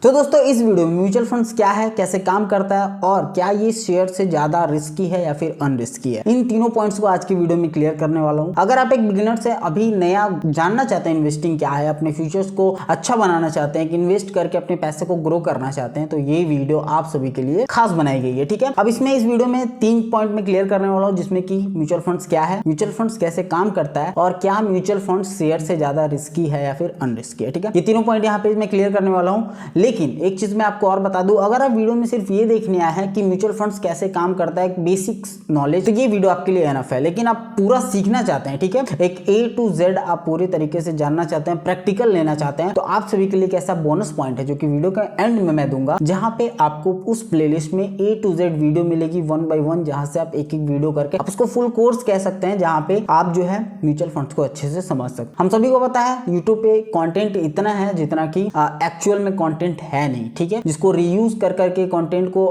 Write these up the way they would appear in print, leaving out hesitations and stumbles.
तो दोस्तों इस वीडियो में म्यूचुअल फंड्स क्या है, कैसे काम करता है और क्या ये शेयर से ज्यादा रिस्की है या फिर अनरिस्की है, इन तीनों पॉइंट्स को आज की वीडियो में क्लियर करने वाला हूं। अगर आप एक बिगिनर से अभी नया जानना चाहते हैं इन्वेस्टिंग क्या है, अपने फ्यूचर्स को अच्छा बनाना चाहते हैं कि इन्वेस्ट करके अपने पैसे को ग्रो करना चाहते हैं, तो ये वीडियो आप सभी के लिए खास बनाई गई है। ठीक है, अब इसमें इस वीडियो में 3 पॉइंट में क्लियर करने वाला हूँ, जिसमें कि म्यूचुअल फंड्स क्या है, म्यूचुअल फंड्स कैसे काम करता है और क्या म्यूचुअल फंड्स शेयर से ज्यादा रिस्की है या फिर अनरिस्की है। ठीक है, ये तीनों पॉइंट यहाँ पे मैं क्लियर करने वाला हूँ। लेकिन एक चीज मैं आपको और बता दूं, अगर आप वीडियो में सिर्फ ये देखने आए हैं कि म्यूचुअल फंड्स कैसे काम करता है, बेसिक्स नॉलेज, तो ये वीडियो आपके लिए एनफ है। लेकिन आप पूरा सीखना चाहते हैं, ठीक है, एक A to Z आप पूरी तरीके से जानना चाहते हैं, प्रैक्टिकल लेना चाहते हैं, तो आप सभी के लिए एक ऐसा बोनस पॉइंट है जो कि वीडियो के एंड में मैं दूंगा, जहां पे आपको उस प्लेलिस्ट में A to Z वीडियो मिलेगी 1 by 1, जहां से आप एक एक वीडियो करके आप उसको फुल कोर्स कह सकते हैं, जहां पे आप जो है म्यूचुअल फंड्स को अच्छे से समझ सकते हैं। हम सभी को पता है यूट्यूब पे कंटेंट इतना है जितना कि एक्चुअल में कंटेंट है नहीं, ठीक है, जिसको रीयूज कर करके कंटेंट को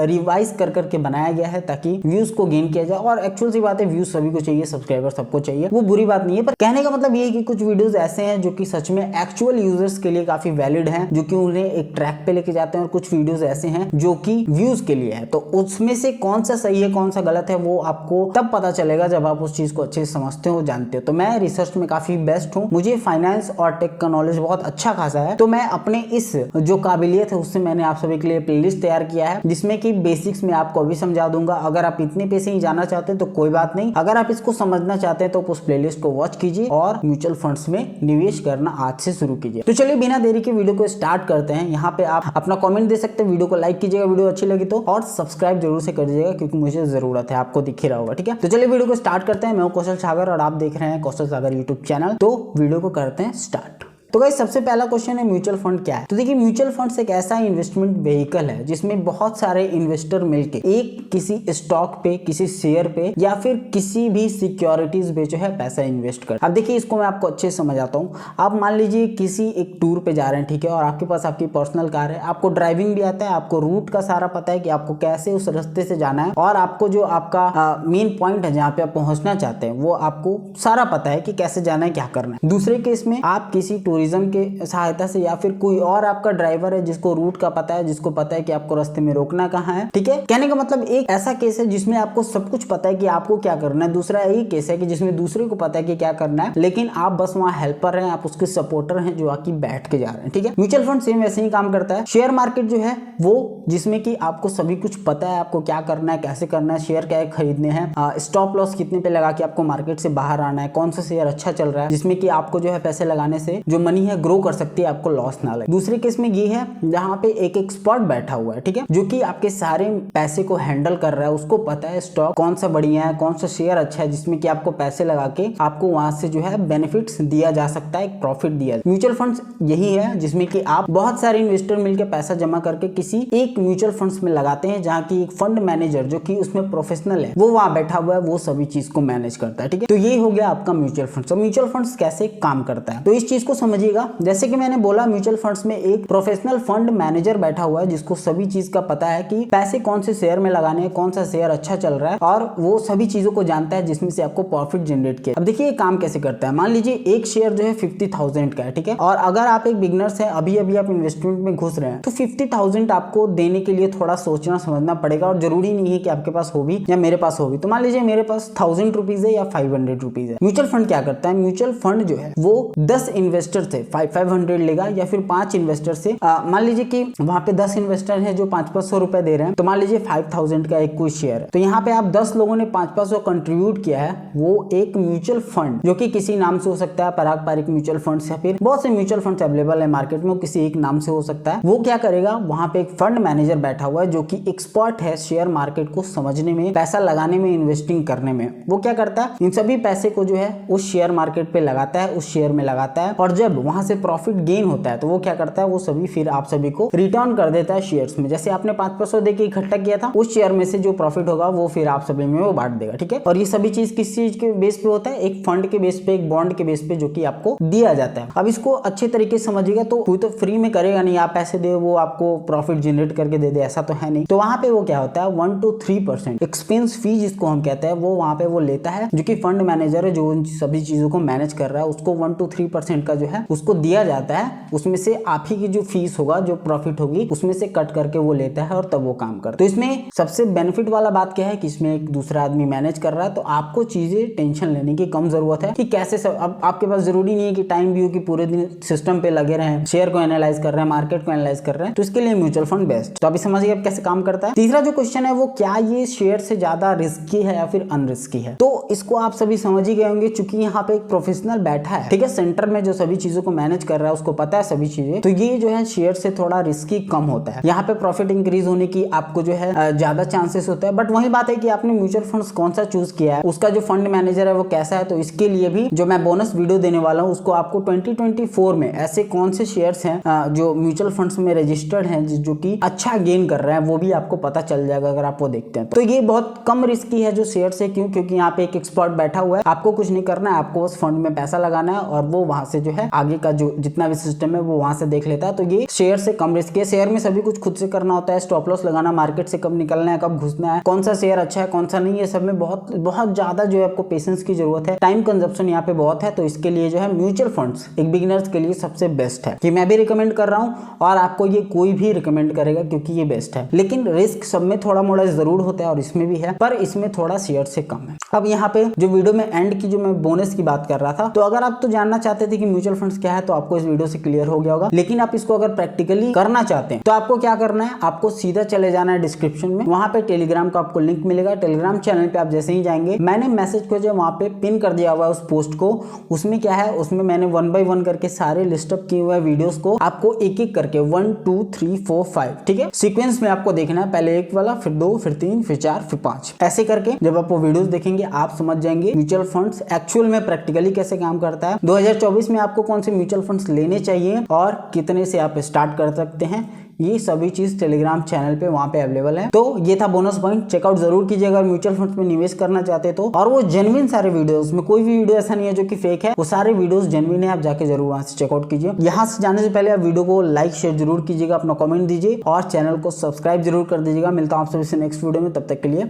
रिवाइज कर करके बनाया गया है ताकि व्यूज को गेन किया जाए। और एक्चुअल सी बात है, व्यूज सभी को चाहिए, सब्सक्राइबर सबको चाहिए, वो बुरी बात नहीं है, पर कहने का मतलब ये है कि कुछ वीडियोस ऐसे हैं जो कि सच में एक्चुअल यूजर्स के लिए काफी वैलिड हैं, जो कि उन्हें एक ट्रैक पे लेके जाते हैं, और कुछ वीडियोस ऐसे हैं जो कि व्यूज के लिए है। तो उसमें से कौन सा सही है कौन सा गलत है वो आपको तब पता चलेगा जब आप उस चीज को अच्छे से समझते हो, जानते हो। तो मैं रिसर्च में काफी बेस्ट हूँ, मुझे फाइनेंस और टेक का नॉलेज बहुत अच्छा खासा है, तो मैं अपने इस जो काबिलियत है उससे मैंने आप सभी के लिए प्लेलिस्ट तैयार किया है, जिसमें कि बेसिक्स में आपको अभी समझा दूंगा। अगर आप इतने पैसे ही जाना चाहते हैं तो कोई बात नहीं, अगर आप इसको समझना चाहते हैं तो उस प्लेलिस्ट को वॉच कीजिए और म्यूचुअल फंड्स में निवेश करना आज से शुरू कीजिए। तो चलिए बिना देरी के वीडियो को स्टार्ट करते हैं। यहाँ पे आप अपना कमेंट दे सकते हैं, वीडियो को लाइक कीजिएगा वीडियो अच्छी लगी तो, और सब्सक्राइब जरूर से कर दीजिएगा क्योंकि मुझे जरूरत है, आपको दिख ही रहा होगा। ठीक है, तो चलिए वीडियो को स्टार्ट करते हैं। मैं हूं कौशल सागर और आप देख रहे हैं कौशल सागर यूट्यूब चैनल। तो वीडियो को करते हैं स्टार्ट। तो गाइस सबसे पहला क्वेश्चन है म्यूचुअल फंड क्या है। तो देखिए म्यूचुअल फंड्स एक ऐसा इन्वेस्टमेंट व्हीकल है जिसमें बहुत सारे इन्वेस्टर मिलके एक किसी स्टॉक पे, किसी शेयर पे या फिर किसी भी सिक्योरिटीज पे जो है पैसा इन्वेस्ट कर। अब देखिए इसको मैं आपको अच्छे से समझाता हूँ। आप मान लीजिए किसी एक टूर पे जा रहे हैं, ठीक है, और आपके पास आपकी पर्सनल कार है, आपको ड्राइविंग भी आता है, आपको रूट का सारा पता है कि आपको कैसे उस रास्ते से जाना है, और आपको जो आपका मेन पॉइंट है जहाँ पे आप पहुंचना चाहते हैं वो आपको सारा पता है कि कैसे जाना है, क्या करना है। दूसरे केस में आप किसी के सहायता से या फिर कोई और आपका ड्राइवर है जिसको रूट का पता है, जिसको पता है कि आपको रास्ते में रोकना कहाँ है, ठीक है। कहने का मतलब एक ऐसा केस है जिसमें आपको सब कुछ पता है कि आपको क्या करना है। दूसरा एक केस है कि जिसमें दूसरे को पता है कि क्या करना है, लेकिन आप बस वहां हेल्पर हैं, आप उसके सपोर्टर हैं जो आके बैठ के जा रहे हैं, ठीक है। म्यूचुअल फंड सेम वैसे ही काम करता है। शेयर मार्केट जो है वो जिसमें कि आपको सभी कुछ पता है, आपको क्या करना है, कैसे करना है, शेयर क्या खरीदने हैं, स्टॉप लॉस कितने पे लगा के आपको मार्केट से बाहर आना है, कौन सा शेयर अच्छा चल रहा है जिसमें कि आपको जो है पैसे लगाने से जो मनी है ग्रो कर सकती है, आपको लॉस ना लगे। दूसरे केस में ये है जहां पे एक एक्सपर्ट बैठा हुआ है, ठीक है, जो कि आपके सारे पैसे को हैंडल कर रहा है, उसको पता है स्टॉक कौन सा बढ़िया है, कौन सा शेयर अच्छा है जिसमें कि आपको पैसे लगा के आपको वहां से जो है बेनिफिट्स दिया जा सकता है, एक प्रॉफिट दिया। म्यूचुअल फंड्स यही है जिसमें कि आप बहुत सारे इन्वेस्टर मिलकर पैसा जमा करके किसी एक म्यूचुअल फंड्स में लगाते हैं, जहां की एक फंड मैनेजर जो कि उसमें प्रोफेशनल है वो वहां बैठा हुआ है, वो सभी चीज को मैनेज करता है, ठीक है। तो ये हो गया आपका म्यूचुअल फंड्स। तो म्यूचुअल फंड्स कैसे काम करता है तो इस चीज को समझिएगा। जैसे कि मैंने बोला म्यूचुअल फंड्स में एक प्रोफेशनल फंड मैनेजर बैठा हुआ है जिसको सभी चीज का पता है कि पैसे कौन से शेयर में लगाने हैं, कौन सा शेयर अच्छा चल रहा है, और वो सभी चीजों को जानता है जिसमें से आपको प्रॉफिट जनरेट किया। अब देखिए ये काम कैसे करता है। मान लीजिए एक शेयर जो है 50,000 का है, ठीक है, और अगर आप एक बिगनर्स है, अभी अभी आप इन्वेस्टमेंट में घुस रहे हैं, तो 50,000 आपको देने के लिए थोड़ा सोचना समझना पड़ेगा, और जरूरी नहीं है कि आपके पास हो भी या मेरे पास हो भी। तो मान लीजिए मेरे पास 1000 रुपीज है या 500 रुपीज है। म्यूचुअल फंड क्या करता है, म्यूचुअल फंड जो है वो 10 इन्वेस्टर से 500 लेगा या फिर 5 इन्वेस्टर से, मान लीजिए कि वहां पे 10 इन्वेस्टर हैं जो 500 रुपए दे रहे हैं, तो मान लीजिए 5000 का एक कोई शेयर है, तो यहाँ पे आप 10 लोगों ने 500 कंट्रीब्यूट किया है। वो एक म्यूचुअल फंड जो कि किसी नाम से हो सकता है, पारंपरिक म्यूचुअल फंड या फिर बहुत से म्यूचुअल फंड अवेलेबल है मार्केट में, किसी एक नाम से हो सकता है। वो क्या करेगा, वहां पे एक फंड मैनेजर बैठा हुआ है जो कि एक्सपर्ट है शेयर मार्केट को समझने में, पैसा लगाने में, इन्वेस्टिंग करने में। वो क्या करता है, इन सभी पैसे को जो है उस शेयर मार्केट पे लगाता है, उस शेयर में लगाता है, और जब वहां से प्रॉफिट गेन होता है तो वो क्या करता है, वो सभी फिर आप सभी को रिटर्न कर देता है शेयर्स में। जैसे आपने 500 देके इकट्ठा किया था, उस शेयर में से जो प्रॉफिट होगा वो फिर आप सभी में वो बांट देगा, ठीक है। और ये सभी चीज किस चीज के बेस पे होता है, एक फंड के बेस पे, एक बॉन्ड के बेस पे जो कि आपको दिया जाता है। अब इसको अच्छे तरीके से समझिएगा। तो कोई तो फ्री में करेगा नहीं, आप पैसे दे वो आपको प्रॉफिट जनरेट करके दे दे, ऐसा तो है नहीं। तो वहां पे वो क्या होता है 1 to 3% एक्सपेंस फी जिसको हम कहते हैं, वो वहां पे वो लेता है, जो कि फंड मैनेजर है जो उन सभी चीजों को मैनेज कर रहा है, उसको 1 to 3% का जो है उसको दिया जाता है, उसमें से आप ही की जो फीस होगा, जो प्रॉफिट होगी, उसमें से कट करके वो लेता है और तब वो काम करता है। तो इसमें सबसे बेनिफिट वाला बात क्या है कि इसमें एक दूसरा आदमी मैनेज कर रहा है, तो आपको चीजें टेंशन लेने की कम जरूरत है कि कैसे सब। अब आपके पास जरूरी नहीं है कि टाइम भी हो कि पूरे दिन सिस्टम पे लगे रहें, शेयर को एनालाइज कर रहे हैं, मार्केट को एनालाइज कर रहे हैं, तो इसके लिए म्यूचुअल फंड बेस्ट। तो अभी समझिए अब कैसे काम करता है। तीसरा जो क्वेश्चन है वो क्या ये शेयर से ज्यादा रिस्की है या फिर अनरिस्की है। तो इसको आप सभी समझ ही गए होंगे, चूंकि यहाँ पे एक प्रोफेशनल बैठा है, ठीक है, सेंटर में जो सभी चीजों को मैनेज कर रहा है, उसको पता है सभी चीजें, तो ये जो है शेयर से थोड़ा रिस्की कम होता है। यहाँ पे प्रॉफिट इंक्रीज होने की आपको जो है ज्यादा चांसेस होता है। बट वही बात है कि आपने म्यूचुअल फंड्स कौन सा चूज किया है, उसका जो फंड मैनेजर है वो कैसा है। तो इसके लिए भी जो मैं बोनस वीडियो देने वाला हूँ, उसको आपको 2024 में ऐसे कौन से शेयर्स हैं जो म्यूचुअल फंड्स में रजिस्टर्ड हैं जो कि अच्छा गेन कर रहे हैं, वो भी आपको पता चल जाएगा अगर आप वो देखते हैं। तो ये बहुत कम रिस्की है जो शेयर से। क्यों? क्योंकि यहाँ पे एक एक्सपर्ट बैठा हुआ है, आपको कुछ नहीं करना है, आपको बस फंड में पैसा लगाना है और वो वहां से जो है आगे का जो जितना भी सिस्टम है वो वहां से देख लेता है। तो ये शेयर से कम रिस्क है। शेयर में सभी कुछ खुद से करना होता है, स्टॉप लॉस लगाना, मार्केट से कब निकलना है, कब घुसना है, कौन सा शेयर अच्छा है, कौन सा नहीं है, सब में बहुत बहुत ज्यादा जो है आपको पेशेंस की जरूरत है, टाइम कंजप्शन यहाँ पे बहुत है। तो इसके लिए जो है म्यूचुअल फंड्स एक बिगिनर्स के लिए सबसे बेस्ट है, कि मैं भी रिकमेंड कर रहा हूँ और आपको ये कोई भी रिकमेंड करेगा क्योंकि ये बेस्ट है। लेकिन रिस्क सब में थोड़ा मोड़ा जरूर होता है और इसमें भी है, पर इसमें थोड़ा शेयर से कम है। अब यहाँ पे जो वीडियो में एंड की जो मैं बोनस की बात कर रहा था, तो अगर आप तो जानना चाहते थे कि म्यूचुअल फंड्स क्या है, तो आपको इस वीडियो से क्लियर हो गया होगा। लेकिन आप इसको अगर प्रैक्टिकली करना चाहते हैं तो आपको क्या करना है, आपको सीधा चले जाना है डिस्क्रिप्शन में, वहां पे टेलीग्राम का आपको लिंक मिलेगा। टेलीग्राम चैनल पे आप जैसे ही जाएंगे, मैंने मैसेज को जो वहां पे पिन कर दिया हुआ है उस पोस्ट को, उसमें क्या है, उसमें मैंने 1 by 1 करके सारे लिस्ट अप किए हुए वीडियोस को आपको एक एक करके 1 2 3 4 5 ठीक है सीक्वेंस में आपको देखना है। पहले एक वाला, फिर 2, फिर 3, फिर 4, फिर 5, ऐसे करके जब आप वो वीडियोस देखेंगे आप समझ जाएंगे म्यूचुअल फंड्स एक्चुअल में प्रैक्टिकली कैसे काम करता है। 2024 में आपको कौन से म्यूचुअल फंड्स लेने चाहिए और कितने से आप स्टार्ट कर सकते हैं, ये सभी चीज टेलीग्राम चैनल पे वहां पे अवेलेबल है। तो ये था बोनस पॉइंट, चेकआउट जरूर कीजिएगा अगर म्यूचुअल फंड्स में निवेश करना चाहते तो। और वो जेन्युइन सारे वीडियोस में कोई भी वीडियो ऐसा नहीं है जो कि फेक है, वो सारे वीडियोस जेन्युइन है, आप जाके जरूर वहां से चेकआउट कीजिए। यहाँ से जाने से पहले आप वीडियो को लाइक शेयर जरूर कीजिएगा, अपना कॉमेंट दीजिए और चैनल को सब्सक्राइब जरूर कर दीजिएगा। मिलता हूँ आप सभी से नेक्स्ट वीडियो में, तब तक के लिए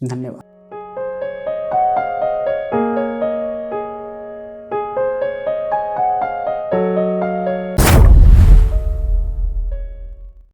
धन्यवाद।